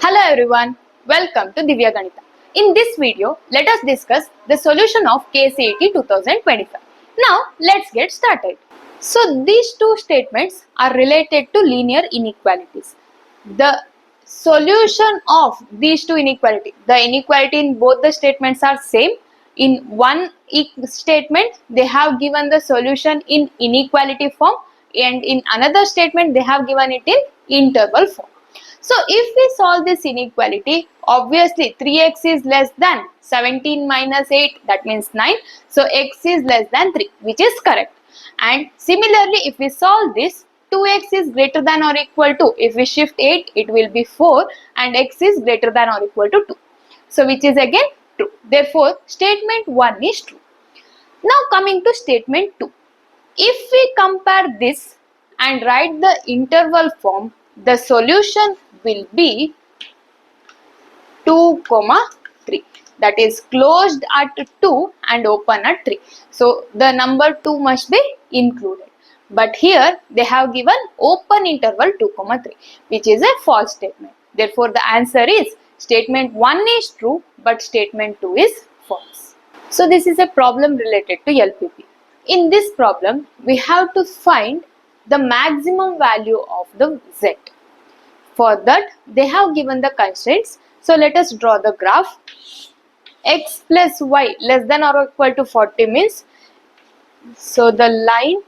Hello everyone, welcome to DIVYA GANITHA. In this video, let us discuss the solution of Kcet 2025. Now, let's get started. So, these two statements are related to linear inequalities. The solution of these two inequalities, the inequality in both the statements are same. In one statement, they have given the solution in inequality form, and in another statement, they have given it in interval form. So if we solve this inequality, obviously 3x is less than 17 minus 8, that means 9. So x is less than 3, which is correct. And similarly, if we solve this, 2x is greater than or equal to, if we shift 8, it will be 4 and x is greater than or equal to 2. So which is again true. Therefore, statement 1 is true. Now coming to statement 2. If we compare this and write the interval form, the solution will be 2, 3. That is closed at 2 and open at 3. So the number 2 must be included. But here they have given open interval 2, 3, which is a false statement. Therefore the answer is statement 1 is true but statement 2 is false. So this is a problem related to LPP. In this problem, we have to find the maximum value of the Z. For that, they have given the constraints. So let us draw the graph. X plus y less than or equal to 40 means, so the line,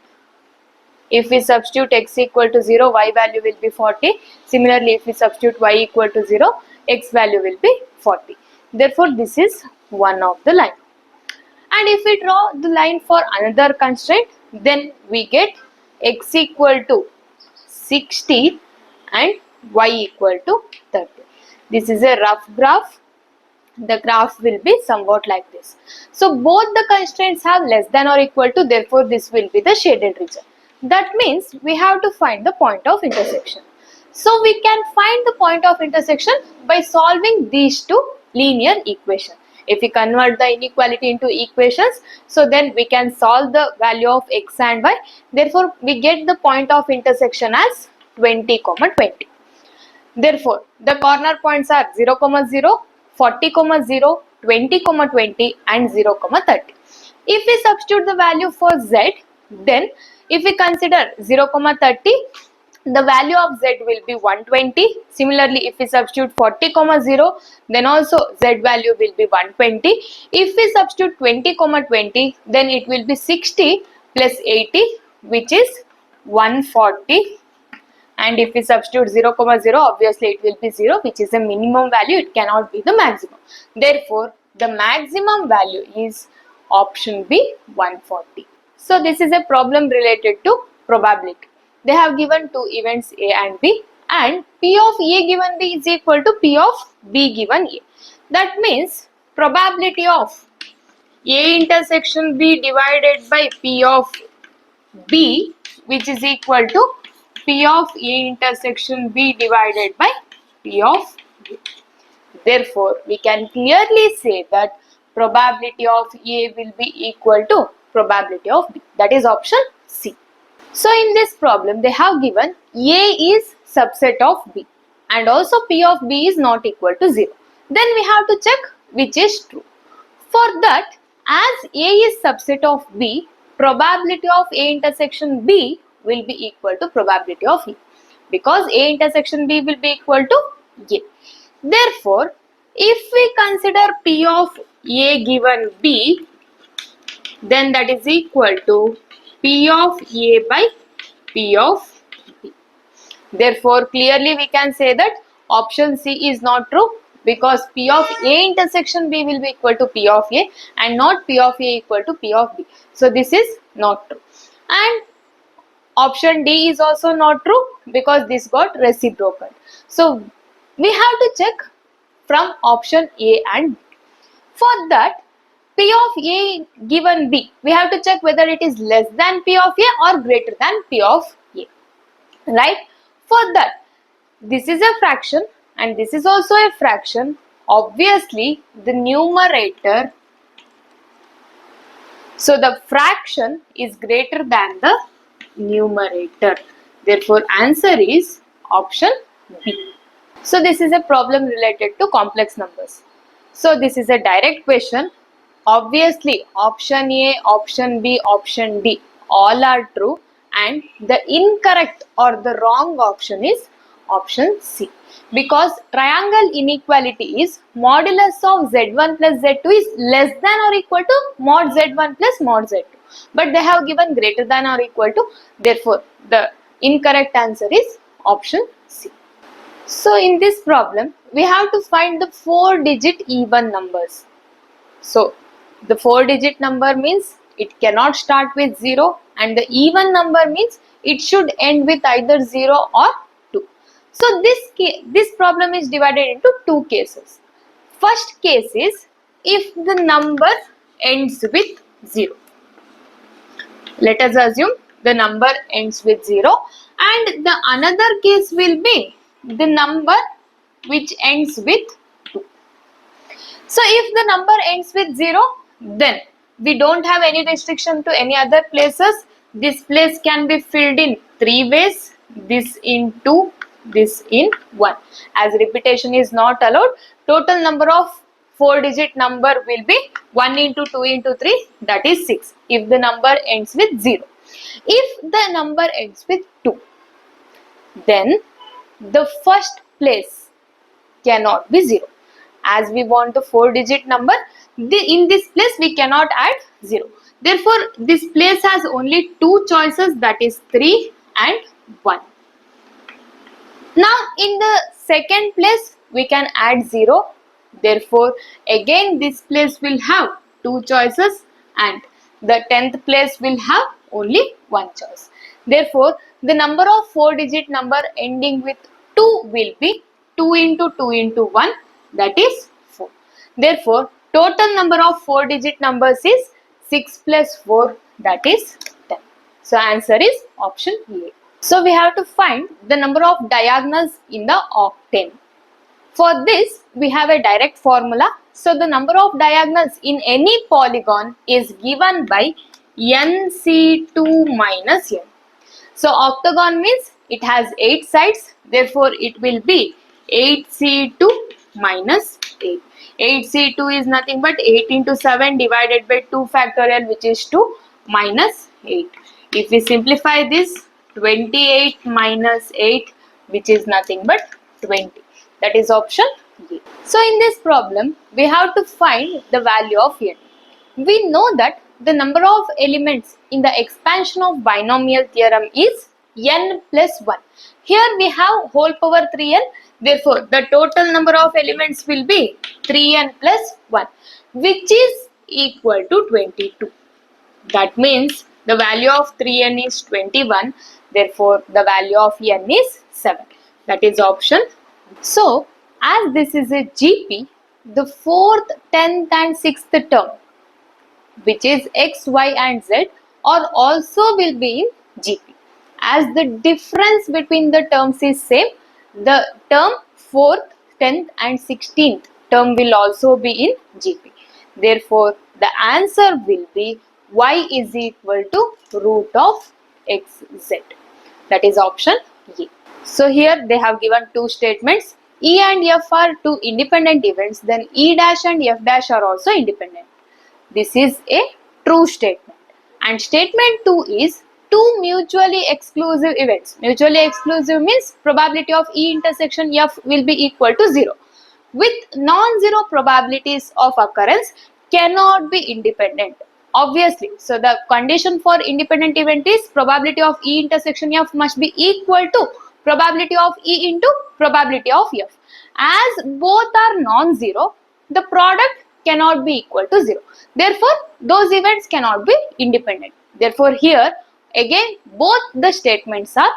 if we substitute x equal to 0, y value will be 40. Similarly, if we substitute y equal to 0, x value will be 40. Therefore, this is one of the line. And if we draw the line for another constraint, then we get x equal to 60 and y equal to 30. This is a rough graph. The graph will be somewhat like this. So both the constraints have less than or equal to, therefore this will be the shaded region. That means we have to find the point of intersection. So we can find the point of intersection by solving these two linear equations. If we convert the inequality into equations, so then we can solve the value of x and y. Therefore, we get the point of intersection as 20, 20. Therefore, the corner points are 0, 0, 40, 0, 20, 20 and 0, 30. If we substitute the value for z, then if we consider 0, 30, the value of z will be 120. Similarly, if we substitute 40, 0, then also z value will be 120. If we substitute 20, 20, then it will be 60 plus 80, which is 140. And if we substitute 0, 0, obviously it will be 0, which is a minimum value. It cannot be the maximum. Therefore, the maximum value is option B, 140. So this is a problem related to probability. They have given two events A and B, and P of A given B is equal to P of B given A. That means probability of A intersection B divided by P of B, which is equal to P of A intersection B divided by P of B. Therefore, we can clearly say that probability of A will be equal to probability of B. That is option C. So in this problem, they have given A is subset of B and also P of B is not equal to 0. Then we have to check which is true. For that, as A is subset of B, probability of A intersection B will be equal to probability of A, because A intersection B will be equal to A. Therefore, if we consider P of A given B, then that is equal to P of A by P of B. Therefore, clearly we can say that option C is not true, because P of A intersection B will be equal to P of A and not P of A equal to P of B. So this is not true. And option D is also not true, because this got reciprocal. So we have to check from option A and B. For that, P of A given B, we have to check whether it is less than P of A or greater than P of A. Right? For that, this is a fraction and this is also a fraction. Obviously, the numerator, so the fraction is greater than the numerator. Therefore, answer is option B. So this is a problem related to complex numbers. So this is a direct question. Obviously option A, option B, option D all are true, and the incorrect or the wrong option is option C, because triangle inequality is modulus of z1 plus z2 is less than or equal to mod z1 plus mod z2, but they have given greater than or equal to, therefore the incorrect answer is option C. So in this problem, we have to find the 4-digit even numbers. So the 4-digit number means it cannot start with 0, and the even number means it should end with either 0 or 2. So this problem is divided into two cases. First case is if the number ends with 0. Let us assume the number ends with 0, and the another case will be the number which ends with 2. So if the number ends with 0, then we don't have any restriction to any other places. This place can be filled in 3 ways, this in 2, this in 1. As repetition is not allowed, total number of 4-digit number will be 1 into 2 into 3, that is 6 if the number ends with 0. If the number ends with 2, then the first place cannot be 0. As we want the 4-digit number, in this place we cannot add 0. Therefore, this place has only two choices, that is 3 and 1. Now, in the second place, we can add 0. Therefore, again this place will have two choices, and the 10th place will have only one choice. Therefore, the number of 4-digit number ending with 2 will be 2 into 2 into 1, that is 4. Therefore, total number of 4-digit numbers is 6 plus 4, that is 10. So, answer is option A. So, we have to find the number of diagonals in the octane. For this, we have a direct formula. So, the number of diagonals in any polygon is given by nc2 minus n. So, octagon means it has 8 sides. Therefore, it will be 8c2 minus 8. 8c2 is nothing but 8 into 7 divided by 2 factorial, which is 2 minus 8. If we simplify this, 28 minus 8, which is nothing but 20. That is option B. So in this problem, we have to find the value of n. We know that the number of elements in the expansion of binomial theorem is n plus 1. Here we have whole power 3n. Therefore, the total number of elements will be 3n plus 1, which is equal to 22. That means the value of 3n is 21. Therefore, the value of n is 7. That is option. So, as this is a GP, the 4th, 10th and 6th term, which is x, y and z, are also will be in GP. As the difference between the terms is same, the term 4th, 10th and 16th term will also be in GP. Therefore, the answer will be y is equal to root of xz. That is option A. So here they have given two statements. E and F are two independent events, then E dash and F dash are also independent. This is a true statement. And statement 2 is two mutually exclusive events. Mutually exclusive means probability of E intersection F will be equal to 0. With non-zero probabilities of occurrence cannot be independent. Obviously, so the condition for independent event is probability of E intersection F must be equal to probability of E into probability of F. As both are non-zero, the product cannot be equal to 0. Therefore, those events cannot be independent. Therefore, here again both the statements are